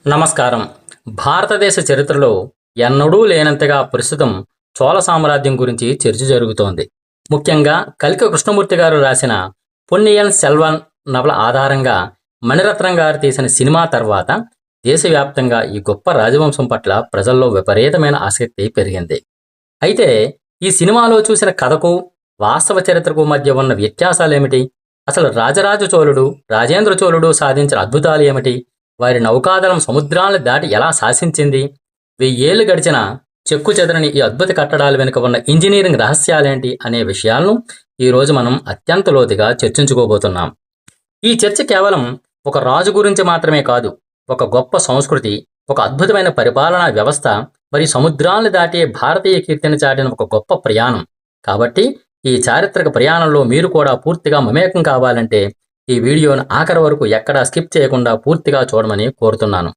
నమస్కారం. భారతదేశ చరిత్రలో ఎన్నడూ లేనంతగా ప్రస్తుతం చోళ సామ్రాజ్యం గురించి చర్చ జరుగుతోంది. ముఖ్యంగా కల్కి కృష్ణమూర్తి గారు రాసిన పొన్నియిన్ సెల్వన్ నవల ఆధారంగా మణిరత్నం గారు తీసిన సినిమా తర్వాత దేశవ్యాప్తంగా ఈ గొప్ప రాజవంశం పట్ల ప్రజల్లో విపరీతమైన ఆసక్తి పెరిగింది. అయితే ఈ సినిమాలో చూసిన కథకు, వాస్తవ చరిత్రకు మధ్య ఉన్న వ్యత్యాసాలేమిటి? అసలు రాజరాజ చోళుడు, రాజేంద్ర చోళుడు సాధించిన అద్భుతాలు ఏమిటి? వారి నౌకాదళం సముద్రాలను దాటి ఎలా శాసించింది? 1000 ఏళ్లు గడిచిన చెక్కు చెదరని ఈ అద్భుత కట్టడాల వెనుక ఉన్న ఇంజనీరింగ్ రహస్యాలేంటి అనే విషయాలను ఈరోజు మనం అత్యంత లోతుగా చర్చించుకోబోతున్నాం. ఈ చర్చ కేవలం ఒక రాజు గురించి మాత్రమే కాదు, ఒక గొప్ప సంస్కృతి, ఒక అద్భుతమైన పరిపాలనా వ్యవస్థ మరియు సముద్రాలను దాటే భారతీయ కీర్తిని చాటిన ఒక గొప్ప ప్రయాణం. కాబట్టి ఈ చారిత్రక ప్రయాణంలో మీరు కూడా పూర్తిగా మమేకం కావాలంటే ఈ వీడియోను ఆఖరి వరకు ఎక్కడా స్కిప్ చేయకుండా పూర్తిగా చూడమని కోరుతున్నాను.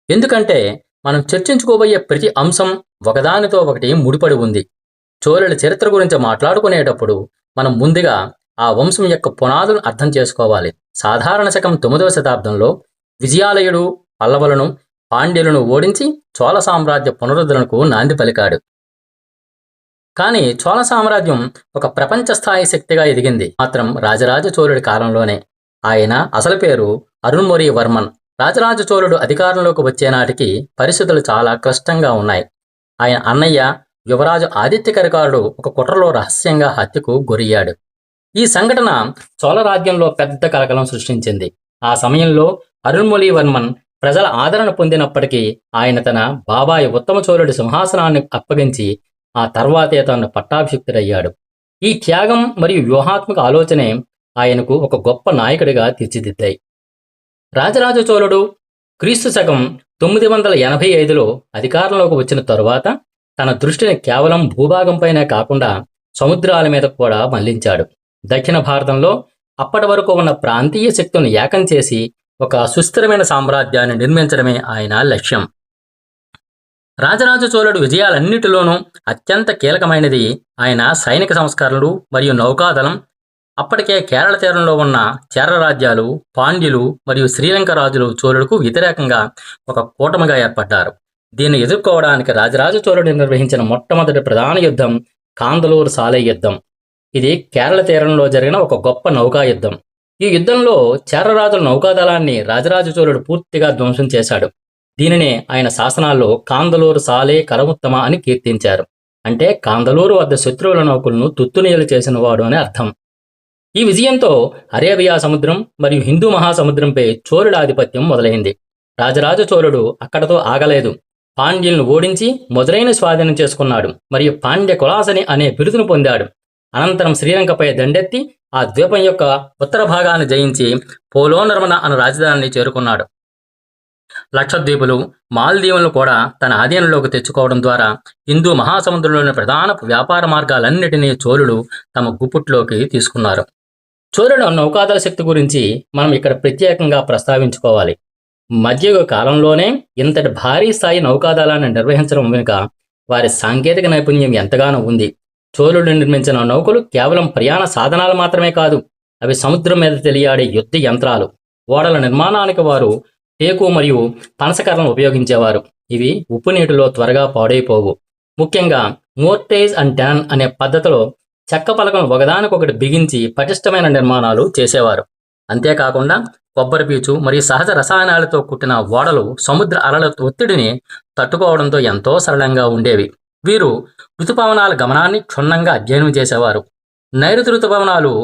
ఎందుకంటే మనం చర్చించుకోబోయే ప్రతి అంశం ఒకదానితో ఒకటి ముడిపడి ఉంది. చోళుల చరిత్ర గురించి మాట్లాడుకునేటప్పుడు మనం ముందుగా ఆ వంశం యొక్క పునాదులను అర్థం చేసుకోవాలి. సాధారణ శకం 9వ శతాబ్దంలో విజయాలయుడు పల్లవులను, పాండ్యులను ఓడించి చోళ సామ్రాజ్య పునరుద్ధరణకు నాంది పలికాడు. కానీ చోళ సామ్రాజ్యం ఒక ప్రపంచ స్థాయి శక్తిగా ఎదిగింది మాత్రం రాజరాజ చోళుడి కాలంలోనే. ఆయన అసలు పేరు అరుణ్మొళివర్మన్. రాజరాజ చోళుడు అధికారంలోకి వచ్చే నాటికి పరిస్థితులు చాలా క్లిష్టంగా ఉన్నాయి. ఆయన అన్నయ్య యువరాజు ఆదిత్య కరికారుడు ఒక కుట్రలో రహస్యంగా హత్యకు గురయ్యాడు. ఈ సంఘటన చోళ రాజ్యంలో పెద్ద కలకలం సృష్టించింది. ఆ సమయంలో అరుణ్మొళివర్మన్ ప్రజల ఆదరణ పొందినప్పటికీ ఆయన తన బాబాయి ఉత్తమ చోళుడి సింహాసనాన్ని అప్పగించి ఆ తర్వాతే తను పట్టాభిషిక్తుడయ్యాడు. ఈ త్యాగం మరియు వ్యూహాత్మక ఆలోచనే ఆయనకు ఒక గొప్ప నాయకుడిగా తీర్చిదిద్దాయి. రాజరాజ చోళుడు క్రీస్తు శకం 985లో అధికారంలోకి వచ్చిన తరువాత తన దృష్టిని కేవలం భూభాగంపైనే కాకుండా సముద్రాల మీద కూడా మళ్లించాడు. దక్షిణ భారతంలో అప్పటి వరకు ఉన్న ప్రాంతీయ శక్తులను ఏకం చేసి ఒక సుస్థిరమైన సామ్రాజ్యాన్ని నిర్మించడమే ఆయన లక్ష్యం. రాజరాజ చోళుడు విజయాలన్నిటిలోనూ అత్యంత కీలకమైనది ఆయన సైనిక సంస్కరణలు మరియు నౌకాదళం. అప్పటికే కేరళ తీరంలో ఉన్న చేర రాజ్యాలు, పాండ్యులు మరియు శ్రీలంక రాజులు చోళుడుకు వ్యతిరేకంగా ఒక కూటమిగా ఏర్పడ్డారు. దీన్ని ఎదుర్కోవడానికి రాజరాజ చోళుడు నిర్వహించిన మొట్టమొదటి ప్రధాన యుద్ధం కాందలూరు సాలై యుద్ధం. ఇది కేరళ తీరంలో జరిగిన ఒక గొప్ప నౌకా యుద్ధం. ఈ యుద్ధంలో చేర రాజుల నౌకాదళాన్ని రాజరాజ చోళుడు పూర్తిగా ధ్వంసం చేశాడు. దీనినే ఆయన శాసనాల్లో కాందలూరు సాలే కరముత్తమ అని కీర్తించారు. అంటే కాందలూరు వద్ద శత్రువుల నౌకలను తుత్తునీయలు చేసిన వాడు అని అర్థం. ఈ విజయంతో అరేబియా సముద్రం మరియు హిందూ మహాసముద్రంపై చోళుల ఆధిపత్యం మొదలైంది. రాజరాజ చోళుడు అక్కడతో ఆగలేదు. పాండ్యులను ఓడించి మొదలైన స్వాధీనం చేసుకున్నాడు మరియు పాండ్య కులాసని అనే బిరుదును పొందాడు. అనంతరం శ్రీలంకపై దండెత్తి ఆ ద్వీపం యొక్క ఉత్తర భాగాన్ని జయించి పోలోనర్మన అనే రాజధానిని చేరుకున్నాడు. లక్షద్వీపులు, మాల్దీవులను కూడా తన ఆధీనంలోకి తెచ్చుకోవడం ద్వారా హిందూ మహాసముద్రంలోని ప్రధాన వ్యాపార మార్గాలన్నిటినీ చోళులు తమ గుప్పుట్లోకి తీసుకున్నారు. చోళుల నౌకాదళ శక్తి గురించి మనం ఇక్కడ ప్రత్యేకంగా ప్రస్తావించుకోవాలి. మధ్యయుగ కాలంలోనే ఇంతటి భారీ స్థాయి నౌకాదళాన్ని నిర్వహించడం వెనుక వారి సాంకేతిక నైపుణ్యం ఎంతగానో ఉంది. చోళులు నిర్మించిన నౌకలు కేవలం ప్రయాణ సాధనాలు మాత్రమే కాదు, అవి సముద్రం మీద తెలియాడే యుద్ధ యంత్రాలు. ఓడల నిర్మాణానికి వారు టేకు మరియు పనసకర్రలను ఉపయోగించేవారు. ఇవి ఉప్పు నీటిలో త్వరగా పాడైపోవు. ముఖ్యంగా మోర్టేజ్ అండ్ టాన్ అనే పద్ధతిలో చెక్క పలకను ఒకదానికొకటి బిగించి పటిష్టమైన నిర్మాణాలు చేసేవారు. అంతేకాకుండా కొబ్బరి పీచు మరియు సహజ రసాయనాలతో కుట్టిన ఓడలు సముద్ర అలల ఒత్తిడిని తట్టుకోవడంతో ఎంతో సరళంగా ఉండేవి. వీరు ఋతుపవనాల గమనాన్ని క్షుణ్ణంగా అధ్యయనం చేసేవారు. నైరుతి ఋతుపవనాలు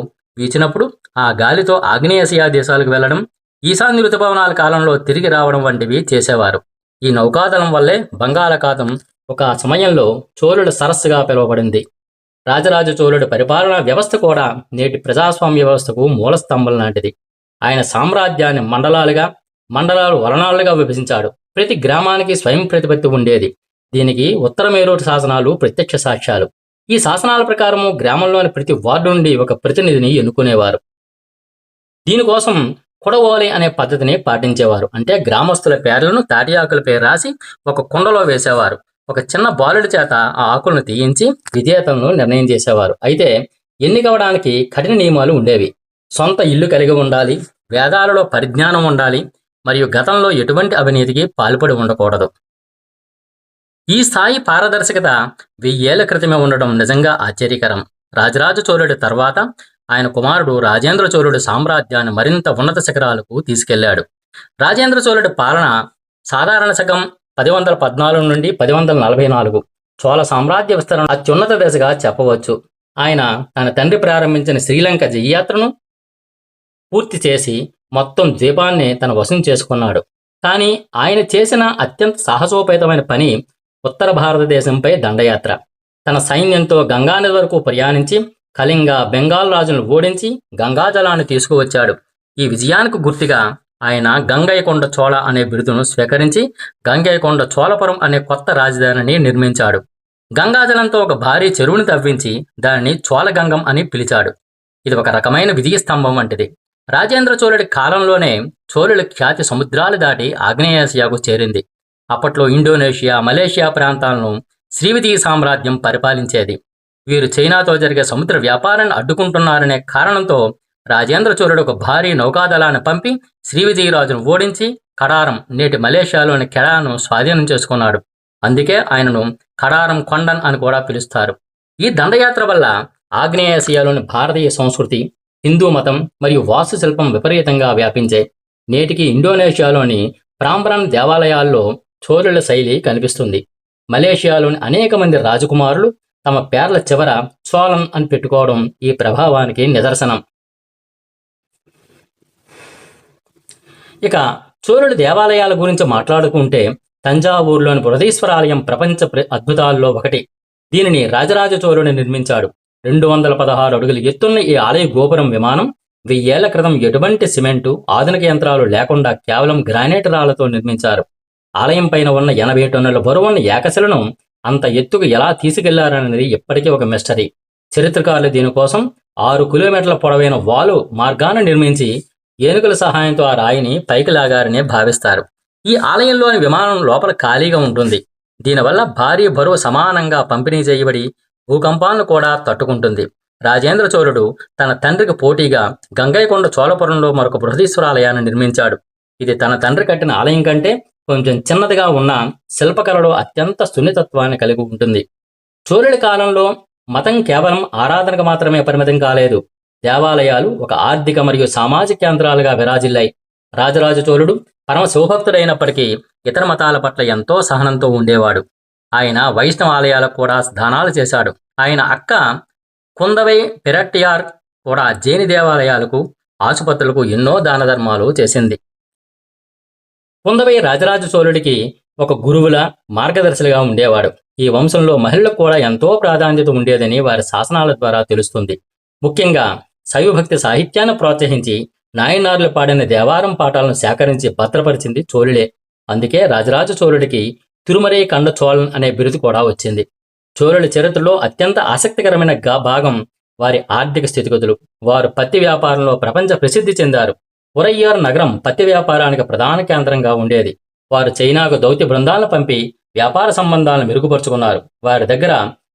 వీచినప్పుడు ఆ గాలితో ఆగ్నేయాసియా దేశాలకు వెళ్లడం, ఈశాన్య ఋతుపవనాల కాలంలో తిరిగి రావడం వంటివి చేసేవారు. ఈ నౌకాదళం వల్లే బంగాళాఖాతం ఒక సమయంలో చోళుల సరస్సుగా పిలువబడింది. రాజరాజ చోళుడి పరిపాలనా వ్యవస్థ కూడా నేటి ప్రజాస్వామ్య వ్యవస్థకు మూలస్తంభం లాంటిది. ఆయన సామ్రాజ్యాన్ని మండలాలు వలనాలుగా విభజించాడు. ప్రతి గ్రామానికి స్వయం ప్రతిపత్తి ఉండేది. దీనికి ఉత్తర మేరూరు శాసనాలు ప్రత్యక్ష సాక్ష్యాలు. ఈ శాసనాల ప్రకారము గ్రామంలోని ప్రతి వార్డు నుండి ఒక ప్రతినిధిని ఎన్నుకునేవారు. దీనికోసం కొడవోలి అనే పద్ధతిని పాటించేవారు. అంటే గ్రామస్తుల పేర్లను తాటి ఆకులపై రాసి ఒక కుండలో వేసేవారు. ఒక చిన్న బాలుడి చేత ఆ ఆకులను తీయించి విజేతలను నిర్ణయం చేసేవారు. అయితే ఎన్నికవడానికి కఠిన నియమాలు ఉండేవి. సొంత ఇల్లు కలిగి ఉండాలి, వేదాలలో పరిజ్ఞానం ఉండాలి, మరియు గతంలో ఎటువంటి అవినీతికి పాల్పడి ఉండకూడదు. ఈ స్థాయి పారదర్శకత 1000 ఏళ్ల క్రితమే ఉండడం నిజంగా ఆశ్చర్యకరం. రాజరాజ చోళుడి తర్వాత ఆయన కుమారుడు రాజేంద్ర చోళుడి సామ్రాజ్యాన్ని మరింత ఉన్నత శిఖరాలకు తీసుకెళ్లాడు. రాజేంద్ర చోళుడి పాలన సాధారణ శకం 1014 నుండి 1044 చోళ సామ్రాజ్య విస్తరణ అత్యున్నత దశగా చెప్పవచ్చు. ఆయన తన తండ్రి ప్రారంభించిన శ్రీలంక జయయాత్రను పూర్తి చేసి మొత్తం ద్వీపాన్ని తన వశం చేసుకున్నాడు. కానీ ఆయన చేసిన అత్యంత సాహసోపేతమైన పని ఉత్తర భారతదేశంపై దండయాత్ర. తన సైన్యంతో గంగానది వరకు ప్రయాణించి కళింగ, బెంగాల్ రాజులను ఓడించి గంగాజలాన్ని తీసుకువచ్చాడు. ఈ విజయానికి గుర్తుగా ఆయన గంగైకొండ చోళ అనే బిరుదును స్వీకరించి గంగైకొండ చోళపురం అనే కొత్త రాజధానిని నిర్మించాడు. గంగాజలంతో ఒక భారీ చెరువుని తవ్వించి దానిని చోళగంగం అని పిలిచాడు. ఇది ఒక రకమైన విజయ స్తంభం వంటిది. రాజేంద్ర చోళుడి కాలంలోనే చోళుల ఖ్యాతి సముద్రాలు దాటి ఆగ్నేయాసియాకు చేరింది. అప్పట్లో ఇండోనేషియా, మలేషియా ప్రాంతాలను శ్రీవిజయ సామ్రాజ్యం పరిపాలించేది. వీరు చైనాతో జరిగే సముద్ర వ్యాపారాన్ని అడ్డుకుంటున్నారనే కారణంతో రాజేంద్ర చోళుడు ఒక భారీ నౌకాదళాన్ని పంపి శ్రీవిజయరాజును ఓడించి కడారం, నేటి మలేషియాలోని కెడాను స్వాధీనం చేసుకున్నాడు. అందుకే ఆయనను కడారం కొండన్ అని కూడా పిలుస్తారు. ఈ దండయాత్ర వల్ల ఆగ్నేయాసియాలోని భారతీయ సంస్కృతి, హిందూ మతం మరియు వాస్తుశిల్పం విపరీతంగా వ్యాపించాయి. నేటికి ఇండోనేషియాలోని ప్రాంబరన్ దేవాలయాల్లో చోళుల శైలి కనిపిస్తుంది. మలేషియాలోని అనేక మంది రాజకుమారులు తమ పేర్ల చివర చోళన్ అని పెట్టుకోవడం ఈ ప్రభావానికి నిదర్శనం. ఇక చోళుల దేవాలయాల గురించి మాట్లాడుకుంటే తంజావూరులోని బృహదీశ్వర ఆలయం ప్రపంచ అద్భుతాల్లో ఒకటి. దీనిని రాజరాజ చోళుడు నిర్మించాడు. 216 అడుగుల ఎత్తున్న ఈ ఆలయ గోపురం విమానం 1000 ఏళ్ల క్రితం ఎటువంటి సిమెంటు, ఆధునిక యంత్రాలు లేకుండా కేవలం గ్రానైట్ రాళ్లతో నిర్మించారు. ఆలయం పైన ఉన్న 80 టన్నుల బరువున్న ఏకశిలను అంత ఎత్తుకు ఎలా తీసుకెళ్లారనేది ఇప్పటికీ ఒక మిస్టరీ. చరిత్రకారులు దీనికోసం 6 కిలోమీటర్ల పొడవైన వాలు మార్గాన్ని నిర్మించి ఏనుగుల సహాయంతో ఆ రాయిని పైకి లాగారనే భావిస్తారు. ఈ ఆలయంలోని విమానం లోపల ఖాళీగా ఉంటుంది. దీనివల్ల భారీ బరువు సమానంగా పంపిణీ చేయబడి భూకంపాలను కూడా తట్టుకుంటుంది. రాజేంద్ర చోళుడు తన తండ్రికి పోటీగా గంగైకొండ చోళపురంలో మరొక బృహదీశ్వరాలయాన్ని నిర్మించాడు. ఇది తన తండ్రి కట్టిన ఆలయం కంటే కొంచెం చిన్నదిగా ఉన్న శిల్పకళలో అత్యంత సున్నితత్వాన్ని కలిగి ఉంటుంది. చోళుడి కాలంలో మతం కేవలం ఆరాధనకు మాత్రమే పరిమితం కాలేదు. దేవాలయాలు ఒక ఆర్థిక మరియు సామాజిక కేంద్రాలుగా విరాజిల్లాయి. రాజరాజ చోళుడు పరమ శివభక్తుడైనప్పటికీ ఇతర మతాల పట్ల ఎంతో సహనంతో ఉండేవాడు. ఆయన వైష్ణవ ఆలయాలకు కూడా దానాలు చేశాడు. ఆయన అక్క కుందవై పెరట్టియార్ కూడా జైని దేవాలయాలకు, ఆసుపత్రులకు ఎన్నో దాన ధర్మాలు చేసింది. కుందవై రాజరాజ చోళుడికి ఒక గురువుల, మార్గదర్శిగా ఉండేవాడు. ఈ వంశంలో మహిళలకు కూడా ఎంతో ప్రాధాన్యత ఉండేదని వారి శాసనాల ద్వారా తెలుస్తుంది. ముఖ్యంగా శైవభక్తి సాహిత్యాన్ని ప్రోత్సహించి నాయనార్లు పాడిన దేవారం పాఠాలను సేకరించి భద్రపరిచింది చోళులే. అందుకే రాజరాజ చోళుడికి తిరుమరై కండ చోళన్ అనే బిరుదు కూడా వచ్చింది. చోళుల చరిత్రలో అత్యంత ఆసక్తికరమైన భాగం వారి ఆర్థిక స్థితిగతులు. వారు పత్తి వ్యాపారంలో ప్రపంచ ప్రసిద్ధి చెందారు. ఉరయ్యార్ నగరం పత్తి వ్యాపారానికి ప్రధాన కేంద్రంగా ఉండేది. వారు చైనాకు దౌత్య బృందాలను పంపి వ్యాపార సంబంధాలను మెరుగుపరుచుకున్నారు. వారి దగ్గర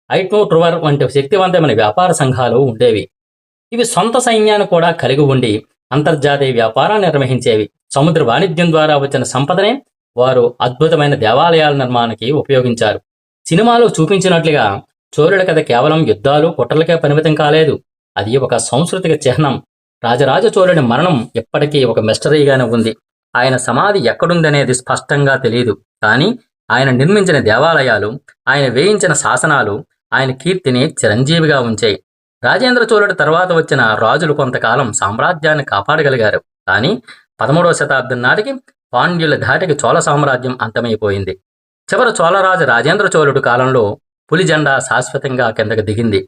ఐట్నో ట్రువర్ వంటి శక్తివంతమైన వ్యాపార సంఘాలు ఉండేవి. ఇవి సొంత సైన్యాన్ని కూడా కలిగి ఉండి అంతర్జాతీయ వ్యాపారాన్ని నిర్వహించేవి. సముద్ర వాణిజ్యం ద్వారా వచ్చిన సంపదనే వారు అద్భుతమైన దేవాలయాల నిర్మాణానికి ఉపయోగించారు. సినిమాలో చూపించినట్లుగా చోళుల కథ కేవలం యుద్ధాలు, కుట్రలకే పరిమితం కాలేదు. అది ఒక సాంస్కృతిక చిహ్నం. రాజరాజ చోళుడి మరణం ఇప్పటికీ ఒక మిస్టరీగానే ఉంది. ఆయన సమాధి ఎక్కడుందనేది స్పష్టంగా తెలియదు. కానీ ఆయన నిర్మించిన దేవాలయాలు, ఆయన వేయించిన శాసనాలు ఆయన కీర్తిని చిరంజీవిగా ఉంచాయి. రాజేంద్ర చోళుడి తర్వాత వచ్చిన రాజులు కొంతకాలం సామ్రాజ్యాన్ని కాపాడగలిగారు. కానీ 13వ శతాబ్దం నాటికి పాండ్యుల ధాటికి చోళ సామ్రాజ్యం అంతమైపోయింది. చివరి చోళరాజు రాజేంద్ర చోళుడి కాలంలో పులి జెండా శాశ్వతంగా కిందకు దిగింది.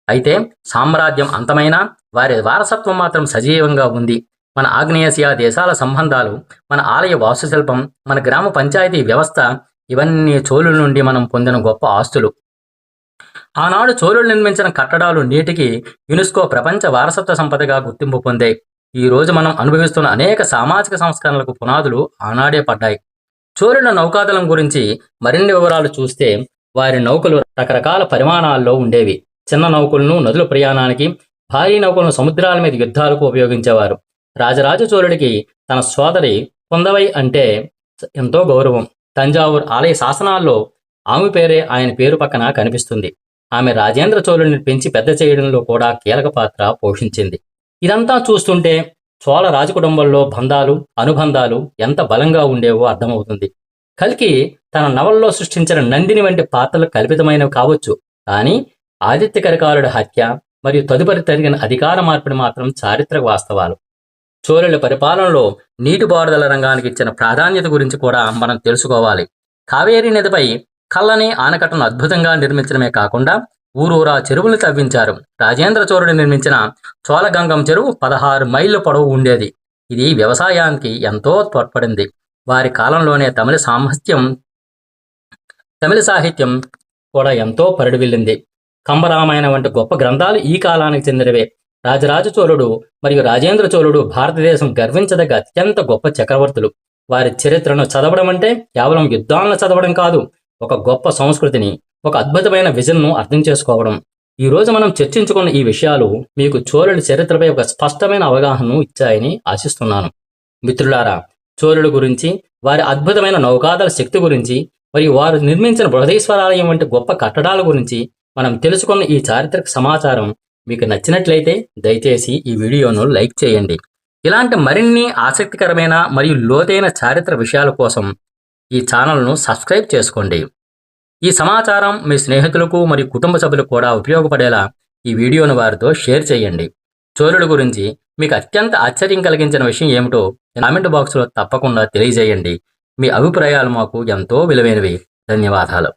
అయితే సామ్రాజ్యం అంతమైనా వారి వారసత్వం మాత్రం సజీవంగా ఉంది. మన ఆగ్నేయాసియా దేశాల సంబంధాలు, మన ఆలయ వాస్తుశిల్పం, మన గ్రామ పంచాయతీ వ్యవస్థ, ఇవన్నీ చోళుల నుండి మనం పొందిన గొప్ప ఆస్తులు. ఆనాడు చోళులు నిర్మించిన కట్టడాలు నేటికి యునెస్కో ప్రపంచ వారసత్వ సంపదగా గుర్తింపు పొందాయి. ఈ రోజు మనం అనుభవిస్తున్న అనేక సామాజిక సంస్కరణలకు పునాదులు ఆనాడే పడ్డాయి. చోళుల నౌకాదళం గురించి మరిన్ని వివరాలు చూస్తే వారి నౌకలు రకరకాల పరిమాణాల్లో ఉండేవి. చిన్న నౌకలను నదుల ప్రయాణానికి, భారీ నౌకలను సముద్రాల మీద యుద్ధాలకు ఉపయోగించేవారు. రాజరాజ చోళుడికి తన సోదరి కుందవై అంటే ఎంతో గౌరవం. తంజావూరు ఆలయ శాసనాల్లో ఆమె పేరే ఆయన పేరు పక్కన కనిపిస్తుంది. ఆమె రాజేంద్ర చోళుని పెంచి పెద్ద చేయడంలో కూడా కీలక పాత్ర పోషించింది. ఇదంతా చూస్తుంటే చోళ రాజకుటుంబంలో బంధాలు, అనుబంధాలు ఎంత బలంగా ఉండేవో అర్థమవుతుంది. కల్కి తన నవల్లో సృష్టించిన నందిని వంటి పాత్రలు కల్పితమైనవి కావచ్చు, కానీ ఆదిత్య కరికాలుడి హత్య మరియు తదుపరి జరిగిన అధికార మార్పిడి మాత్రం చారిత్రక వాస్తవాలు. చోళుల పరిపాలనలో నీటిపారుదల రంగానికి ఇచ్చిన ప్రాధాన్యత గురించి కూడా మనం తెలుసుకోవాలి. కావేరీ నదిపై కల్లని ఆనకట్టను అద్భుతంగా నిర్మించడమే కాకుండా ఊరూరా చెరువులు తవ్వించారు. రాజేంద్ర చోళుడు నిర్మించిన చోళగంగం చెరువు 16 మైళ్ళ పొడవు ఉండేది. ఇది వ్యవసాయానికి ఎంతో తోడ్పడింది. వారి కాలంలోనే తమిళ సాహిత్యం కూడా ఎంతో పరిడివిల్లింది. కంబరామాయణ వంటి గొప్ప గ్రంథాలు ఈ కాలానికి చెందినవే. రాజరాజ చోళుడు మరియు రాజేంద్ర చోళుడు భారతదేశం గర్వించదగ్గ అత్యంత గొప్ప చక్రవర్తులు. వారి చరిత్రను చదవడం అంటే కేవలం యుద్ధాలను చదవడం కాదు, ఒక గొప్ప సంస్కృతిని, ఒక అద్భుతమైన విజన్ను అర్థం చేసుకోవడం. ఈ రోజు మనం చర్చించుకున్న ఈ విషయాలు మీకు చోళుల చరిత్రపై ఒక స్పష్టమైన అవగాహనను ఇచ్చాయని ఆశిస్తున్నాను. మిత్రులారా, చోళుల గురించి, వారి అద్భుతమైన నౌకాదళ శక్తి గురించి మరియు వారు నిర్మించిన బృహదీశ్వరాలయం వంటి గొప్ప కట్టడాల గురించి మనం తెలుసుకున్న ఈ చారిత్రక సమాచారం మీకు నచ్చినట్లయితే దయచేసి ఈ వీడియోను లైక్ చేయండి. ఇలాంటి మరిన్ని ఆసక్తికరమైన మరియు లోతైన చారిత్రక విషయాల కోసం ఈ ఛానల్ను సబ్స్క్రైబ్ చేసుకోండి. ఈ సమాచారం మీ స్నేహితులకు మరియు కుటుంబ సభ్యులకు కూడా ఉపయోగపడేలా ఈ వీడియోను వారితో షేర్ చేయండి. చోళుల గురించి మీకు అత్యంత ఆశ్చర్యం కలిగించిన విషయం ఏమిటో కామెంట్ బాక్స్లో తప్పకుండా తెలియజేయండి. మీ అభిప్రాయాలు మాకు ఎంతో విలువైనవి. ధన్యవాదాలు.